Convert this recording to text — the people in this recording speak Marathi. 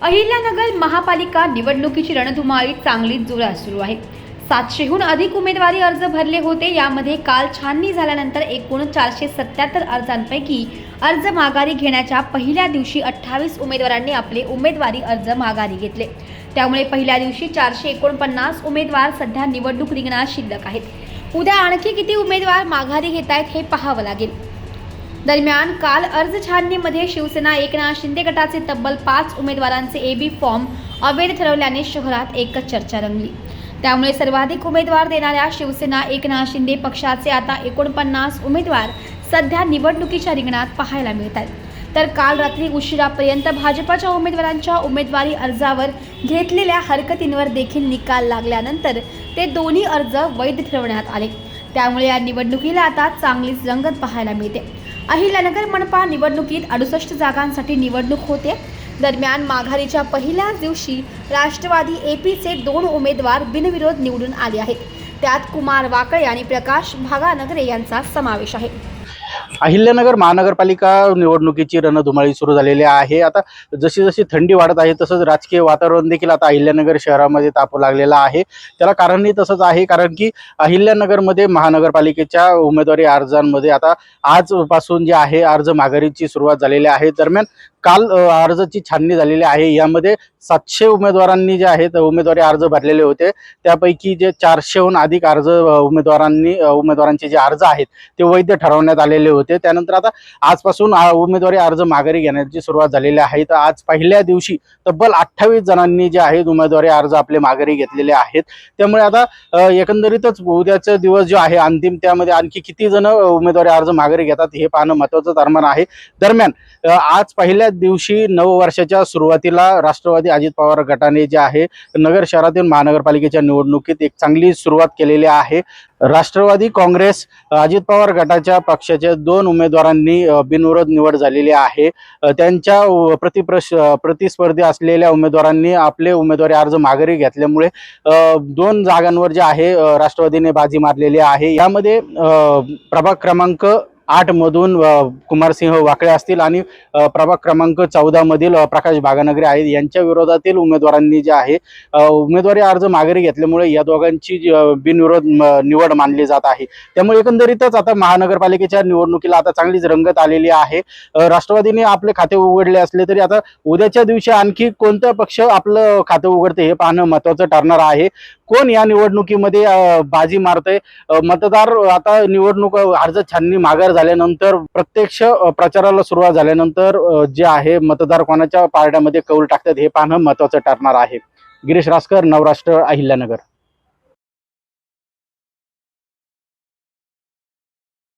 अहिल्यानगर महापालिका निवडणुकीची रणधुमाळी चांगलीच जोरात सुरू आहे। 700हून अधिक उमेदवारी अर्ज भरले होते। यामध्ये काल छाननी झाल्यानंतर एकूण 477 अर्जांपैकी अर्ज माघारी घेण्याच्या पहिल्या दिवशी 28 उमेदवारांनी आपले उमेदवारी अर्ज माघारी घेतले। त्यामुळे पहिल्या दिवशी 449 उमेदवार सध्या निवडणूक रिंगणात शिल्लक आहेत। उद्या आणखी किती उमेदवार माघारी घेत आहेत हे पाहावं लागेल। दरम्यान काल अर्ज छाननीमध्ये शिवसेना एकनाथ शिंदे गटाचे तब्बल 5 उमेदवारांचे एबी फॉर्म अवैध ठरवल्याने शहरात एकच चर्चा रंगली। त्यामुळे सर्वाधिक उमेदवार देणाऱ्या शिवसेना एकनाथ शिंदे पक्षाचे आता 49 उमेदवार सध्या निवडणुकीच्या रिंगणात पाहायला मिळत आहेत। तर काल रात्री उशिरापर्यंत भाजपच्या उमेदवारांच्या उमेदवारी अर्जावर घेतलेल्या हरकतींवर देखील निकाल लागल्यानंतर ते दोन्ही अर्ज वैध ठरवण्यात आले। त्यामुळे या निवडणुकीला आता चांगलीच रंगत पाहायला मिळते। अहिल्यानगर मनपा निवडणुकीत 68 जागांसाठी निवडणूक होते। दरम्यान माघारीच्या पहिल्याच दिवशी राष्ट्रवादी एपीचे 2 उमेदवार बिनविरोध निवडून आले आहेत। त्यात कुमार वाकळे आणि प्रकाश भागानगरे यांचा समावेश आहे। अहिल्यानगर महानगरपालिका निवडणुकीची रणधुमाळी सुरू झालेली आहे। आता जशी जशी थंडी वाढत आहे तसंच राजकीय वातावरण देखील आता अहिल्यानगर शहरामध्ये तापू लागलेलं आहे। त्याला कारणही तसंच आहे, कारण की अहिल्यानगरमध्ये महानगरपालिकेच्या उमेदवारी अर्जांमध्ये आता आजपासून जे आहे अर्ज माघारीची सुरुवात झालेली आहे। दरम्यान काल अर्जाची छाननी झालेली आहे। यामध्ये 700 उमेदवारांनी जे आहेत उमेदवारी अर्ज भरलेले होते। त्यापैकी जे 400हून अधिक उमेदवारांचे जे अर्ज आहेत ते वैध ठरवण्यात आलेले होते। त्यानंतर आता आजपासून उमेदवारी अर्ज माघारी घेण्याची सुरुवात झालेली आहे। तर आज पहिल्या दिवशी तब्बल 28 जणांनी जे आहेत उमेदवारी अर्ज आपले माघारी घेतलेले आहेत। त्यामुळे आता एकंदरीतच उद्याचा दिवस जो आहे अंतिम, त्यामध्ये आणखी किती जण उमेदवारी अर्ज माघारी घेतात हे पाहणं महत्त्वाचं ठरणार आहे। दरम्यान आज पहिल्या दिवशी नववर्षाच्या सुरुवातीला राष्ट्रवादी अजित पवार गटाने जे आहे नगर शहरातील महानगरपालिकेच्या निवडणुकीत एक चांगली सुरुवात केलेली आहे। राष्ट्रवादी काँग्रेस अजित पवार गटाच्या पक्षाच्या 2 उमेदवारांनी बिनविरोध निवड झालेली आहे। त्यांच्या प्रतिस्पर्धी असलेल्या उमेदवारांनी आपले उमेदवारी अर्ज माघारी घेतल्यामुळे 2 जागांवर जे आहे राष्ट्रवादीने बाजी मारलेली आहे। यामध्ये प्रभाग क्रमांक 8 मधून कुमारसिंह वाकळे असतील आणि प्रभाग क्रमांक 14 मधील प्रकाश भागानगरे आहेत। यांच्या विरोधातील उमेदवारांनी जे आहे उमेदवारी अर्ज माघारी घेतल्यामुळे या दोघांची बिनविरोध निवड मानली जात आहे। त्यामुळे एकंदरीतच आता महानगरपालिकेच्या निवडणुकीला आता चांगलीच रंगत आलेली आहे। राष्ट्रवादीने आपले खाते उघडले असले तरी आता उद्याच्या दिवशी आणखी कोणता पक्ष आपलं खाते उघडते हे पाहणं महत्त्वाचं ठरणार आहे। कोण या निवडणुकीमध्ये बाजी मारतंय, मतदार आता निवडणूक अर्ज छाननी माघार झाल्यानंतर प्रत्यक्ष प्रचाराला सुरुवात झाल्यानंतर जे आहे मतदार कोणाच्या पारड्यामध्ये कौल टाकतात हे पाहणं महत्त्वाचं ठरणार आहे। गिरीश रासकर, नवराष्ट्र, अहिल्यानगर।